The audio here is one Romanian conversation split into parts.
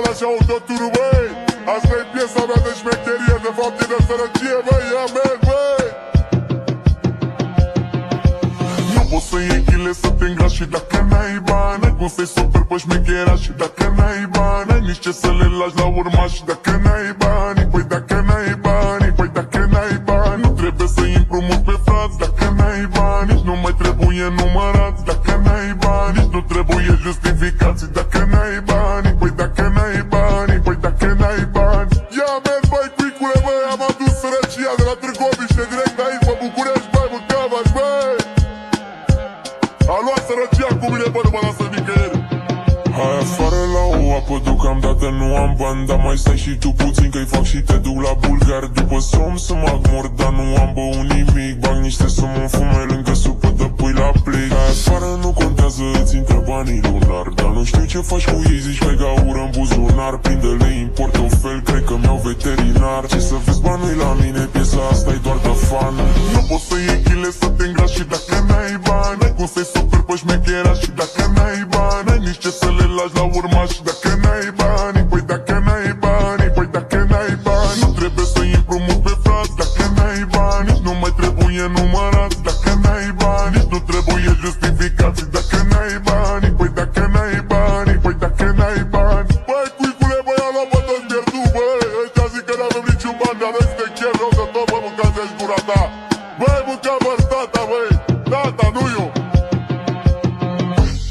așa autoturul, băi. Asta e piesa mea de șmecherie, de fapt e de sărăcie, băi. Ia merg, băi. Nu poți să iei chile să te îngrași și dacă n-ai bani. Ai cum să-i super pe șmechera și dacă n-ai bani. Ai nici ce să le lași la urmași dacă n-ai bani. Păi dacă n-ai bani, păi dacă n-ai bani. Nu trebuie să-i împrumuți pe frați dacă n-ai bani. Nici nu mai trebuie numărați dacă n-ai bani. Nici nu trebuie justificații dacă n-ai bani. Păi dacă n-ai bani, păi dacă n-ai bani. Ia merg, băi, cuicule, băi. Am adus sărăcia de la Târgoviște direct aici pe București, băi, Mâncavaș, băi. A luat sărăcia cu mine, bă, nu mă lasă nicăieri. Hai afară la o apă, deocamdată nu am bani. Dar mai stai și tu puțin că-i fac și te duc la Bulgar. După somn să mă agmor, dar nu am băut nimic. Bag niște somn în fume lângă supă de pui la plic. Hai afară nu contează, îți intră banii lunar. Dar nu știu ce faci cu ei, zici pe gaură în buzunar. Prinde-le în portofel, cred că mi-au veterinar. Ce să vezi banii la mine, piesa asta e doar de fan. Nu poți să iei chile să te îngrași și dacă n-ai bani. Ai cum să-i super pe șmechera și dacă n-ai bani. Ai nici ce să le lași la urmași dacă n-ai bani. Păi dacă n-ai bani, păi dacă n-ai bani. Nu trebuie să-i împrumuți pe frați dacă n-ai bani. Nici nu mai trebuie numărați dacă n-ai bani. Nici nu trebuie justificații dacă n-ai bani. Păi dacă n-ai bani, păi dacă n-ai bani. Băi, cuicule, băi, am luat pe toți pierdut, băi. Ăștia zic că n-avem niciun bani, dar noi suntem chiar rău de tot, bă, mâncați-și gura ta. Băi, mânca-vă-ți tata, băi. Tata, nu eu.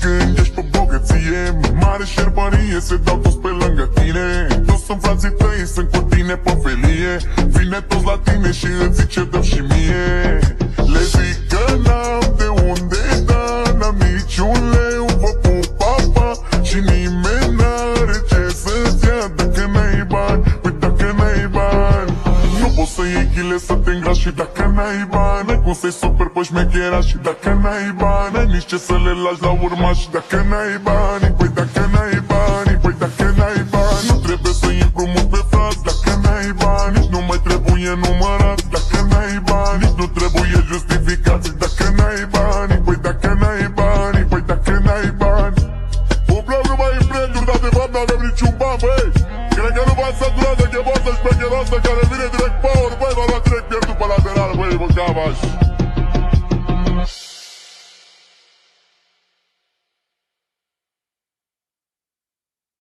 Când ești pe bogăție, mare șerbărie, se dau toți pe lângă tine. Toți sunt frații tăi, sunt cu tine pe felie. Vine toți la tine și îți zice dă și mie. Le zic că n-am de unde da, n-am niciun leu, vă pup papa. Și nimeni n-are ce să-ți ia dacă n-ai bani. Păi dacă n-ai bani. Nu poți să iei chile să te îngrași și dacă n-ai bani. Ai cum să-i super pe șmechera și dacă n-ai bani. Ai nici ce să le lași la urmași dacă n-ai bani. Păi dacă n-ai bani, păi dacă n-ai bani. Nu trebuie să-i împrumuți pe frați dacă n-ai bani. Nici nu mai trebuie numărați dacă n-ai bani. Nici nu trebuie justificații dacă n-ai bani. Păi dacă n-ai bani, păi dacă n-ai bani. Umblăm numai în branduri, dar de fapt n-avem niciun ban, băi. Cred că nu v-ați săturat de cheboasă șmecheroasă care